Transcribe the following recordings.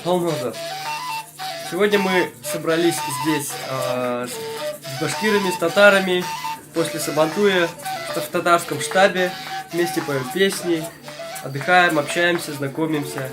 Холмоза. Сегодня мы собрались здесь с башкирами, с татарами после Сабантуя в татарском штабе. Вместе поем песни, отдыхаем, общаемся, знакомимся.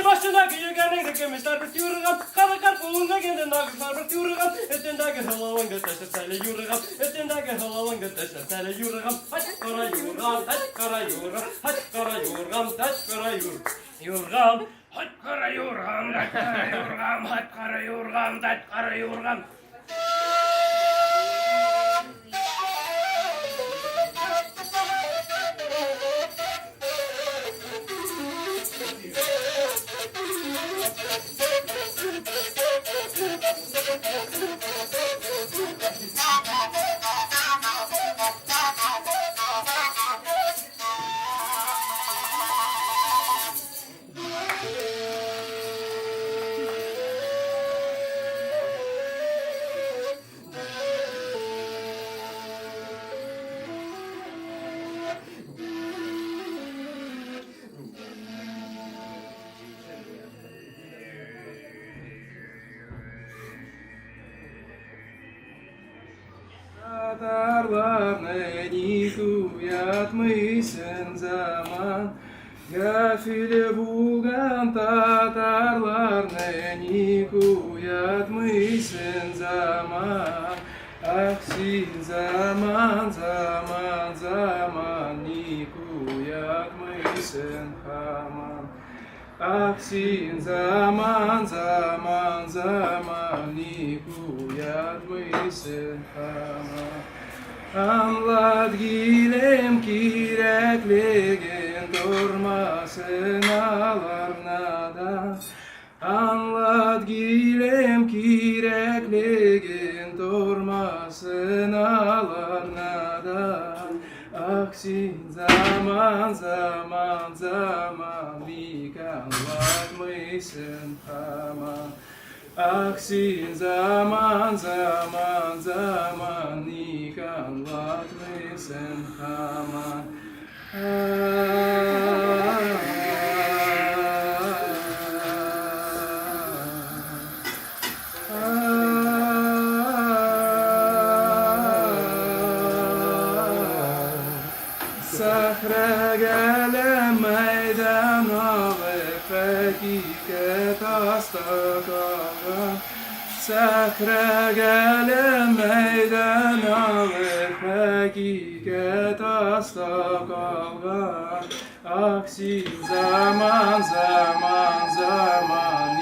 Başındaki yügenin dikmişler bir yürügam, kara karpuğuna kendin dağışlar bir yürügam, etindeki hılavın götteşir seni yürügam, etindeki hılavın götteşir seni yürügam, haç kara yürgam, haç kara yürgam, haç kara yürgam, haç kara yürgam, haç kara yürgam, haç kara yürgam, haç kara yürgam, haç kara yürgam. Tatarlarını yıkuyatmışsın zaman, gafil bulgan tatarlarını yıkuyatmışsın zaman. Aksin zaman zaman zaman yıkuyatmışsın haman. Aksin zaman zaman zaman yıkuyatmışsın haman. Anlat gilem kirekligin durmasın alarnadan. Anlat gilem kirekligin durmasın alarnadan. Aksin zaman zaman zaman anlatmışsın haman. Aksin zaman zaman zaman anlatmışsın haman. Sahra gelem meydana ve fekiket astakagan. Sahra gelem meydana ve fekiket astakagan. Aksin zaman zaman zaman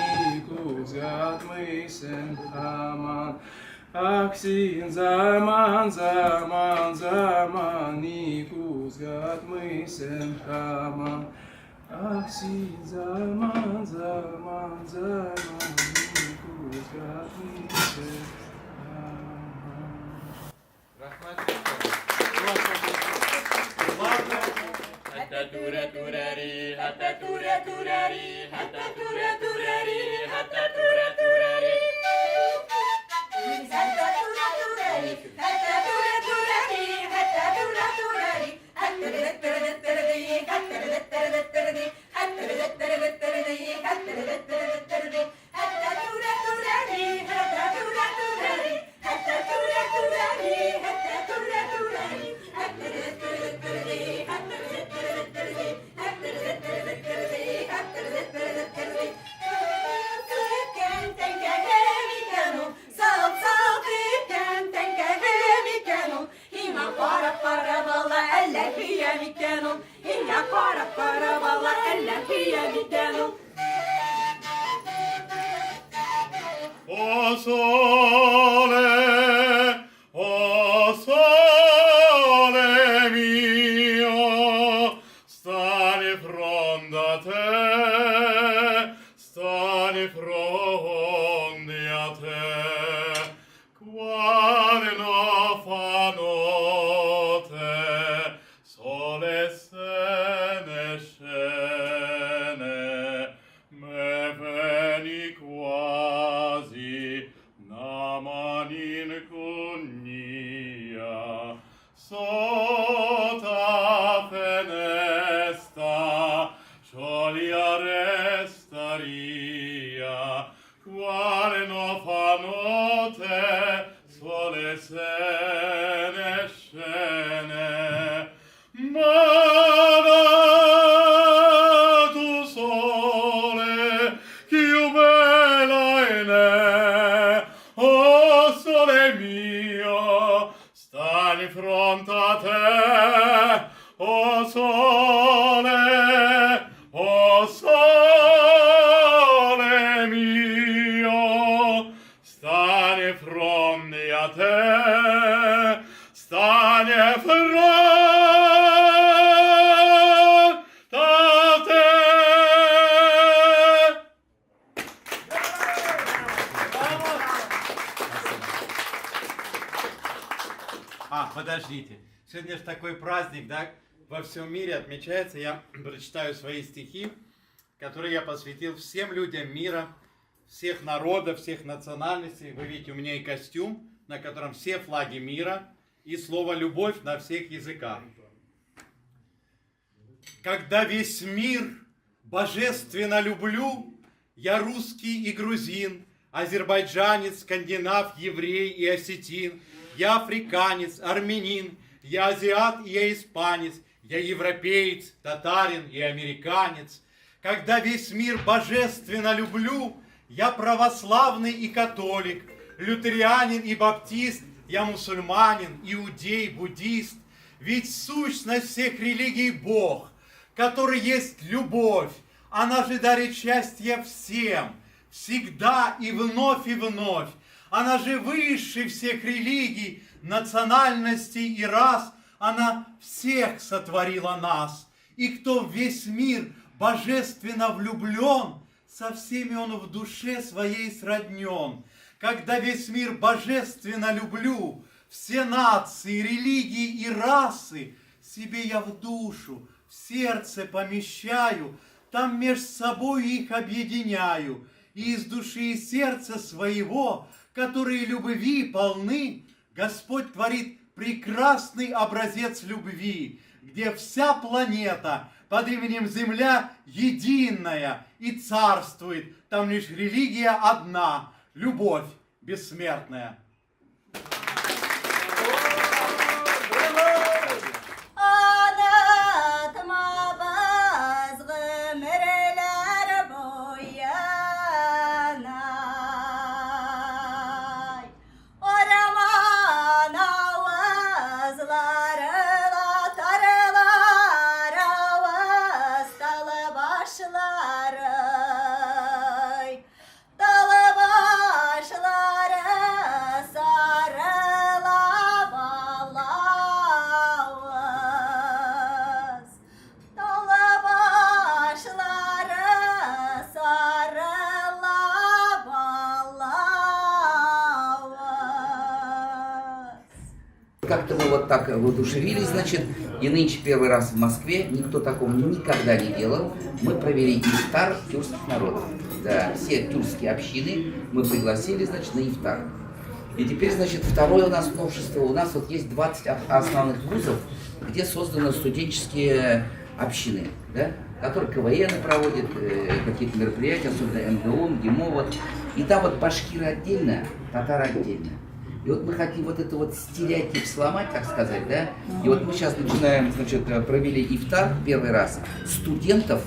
kuzatmışsın haman. Aksin zaman zaman zaman kuzatmışsın haman. aksi zaman zaman zaman kuzgatmıştı. Hatta tura turari, hatta tura turari, hatta tura turari, hatta tura turari. O sole mio, stani fronda te, stani frondi a te, quale no fa notte, sole sene scene, me veni quasi namanin cugnia, sota fenesta, sciolia restaria, quale no fa notte, sole sene scene, ma tu sole, più bella in oh sole mio, sta di fronte a te, oh sole mio, sta di fronte a te, sta di fronte a te. Подождите. Сегодня же такой праздник, да? Во всем мире отмечается. Я прочитаю свои стихи, которые я посвятил всем людям мира, всех народов, всех национальностей. Вы видите, у меня и костюм, на котором все флаги мира, и слово «любовь» на всех языках. Когда весь мир божественно люблю, я русский и грузин, азербайджанец, скандинав, еврей и осетин. Я африканец, армянин, я азиат и я испанец, я европеец, татарин и американец. Когда весь мир божественно люблю, я православный и католик, лютеранин и баптист, я мусульманин, иудей, буддист. Ведь сущность всех религий Бог, который есть любовь, она же дарит счастье всем, всегда и вновь и вновь. Она же выше всех религий, национальностей и рас. Она всех сотворила нас. И кто в весь мир божественно влюблен, со всеми он в душе своей сроднен. Когда весь мир божественно люблю, все нации, религии и расы себе я в душу, в сердце помещаю, там меж собой их объединяю. И из души и сердца своего, которые любви полны, Господь творит прекрасный образец любви, где вся планета под именем Земля единая и царствует. Там лишь религия одна, любовь бессмертная. как-то мы вот так воодушевились, значит, и нынче первый раз в Москве, никто такого никогда не делал, мы провели ифтар тюркских народов. Да, все тюркские общины мы пригласили, значит, на ифтар. И теперь, значит, второе у нас новшество. У нас вот есть 20 основных вузов, где созданы студенческие общины, да, которые КВН проводят, какие-то мероприятия, особенно МГУ, МГИМО, вот. И там вот башкиры отдельно, татары отдельно. И вот мы хотим вот это вот стереотип сломать, так сказать, да. И вот мы сейчас начинаем, значит, провели ифтар первый раз студентов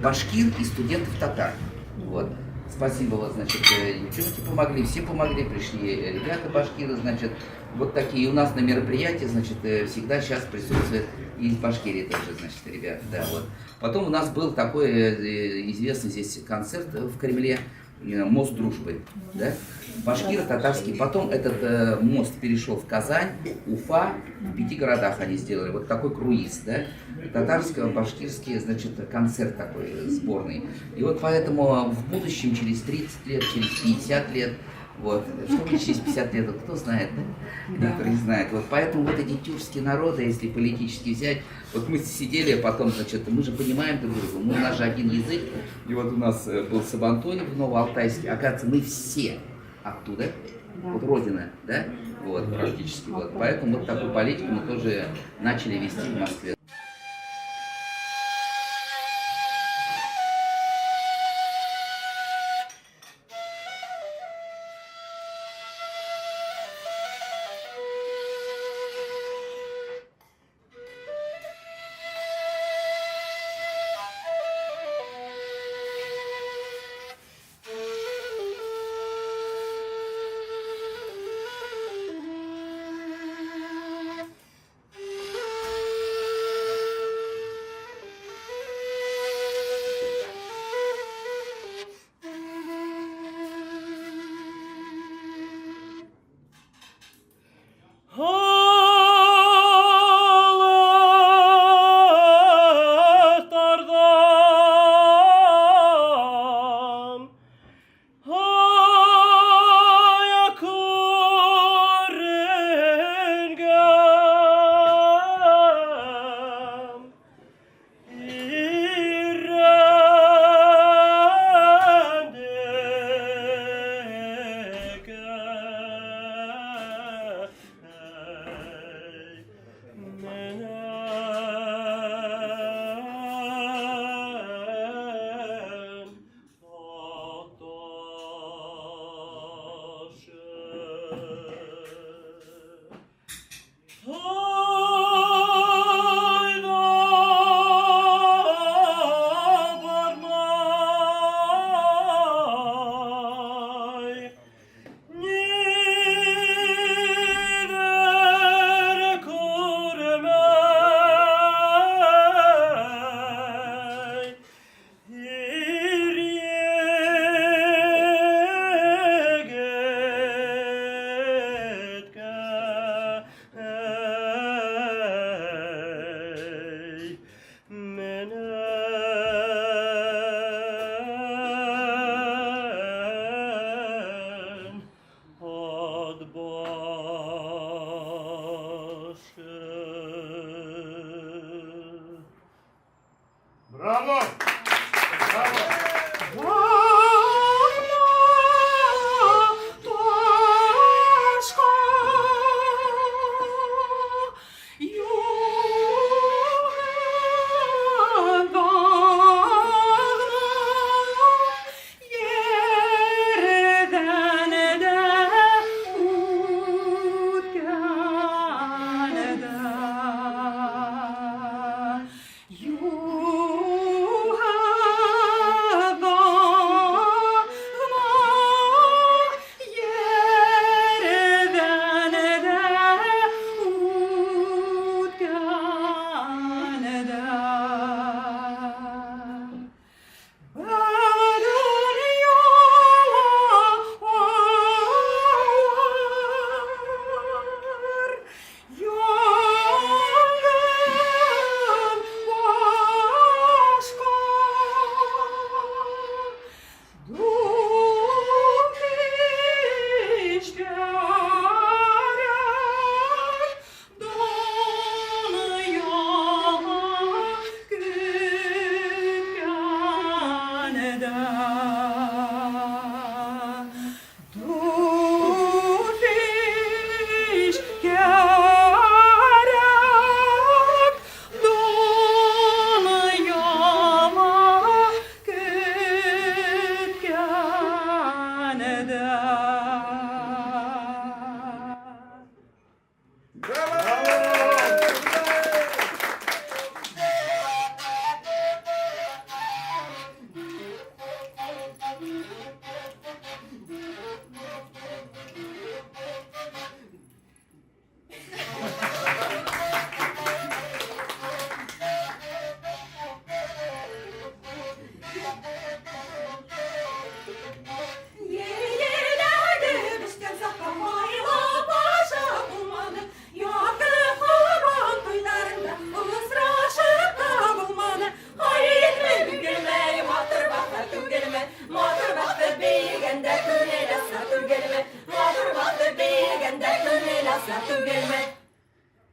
башкир и студентов татар. Вот. Спасибо, вот, значит, девчонки помогли, все помогли, пришли ребята башкиры, значит, вот такие. У нас на мероприятии, значит, всегда сейчас присутствует и из Башкирии тоже, значит, ребята, да, вот. Потом у нас был такой известный здесь концерт в Кремле, мост дружбы, да, башкиро-татарский. Потом этот мост перешел в Казань, Уфа, в 5 городах они сделали вот такой круиз, да, татарско-башкирский, значит, концерт такой сборный. И вот поэтому в будущем, через 30 лет, через 50 лет, вот, что будет через 50 лет, кто знает, да? Никто не знает. Вот поэтому вот эти тюркские народы, если политически взять, вот мы сидели, а потом, значит, мы же понимаем друг друга, у нас же один язык, и вот у нас был Сабантуй в Новоалтайске, оказывается, мы все оттуда, вот родина, да, вот, практически, вот, поэтому вот такую политику мы тоже начали вести в Москве.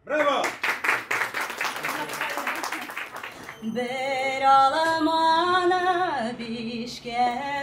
Bravo! Bir alamana bişke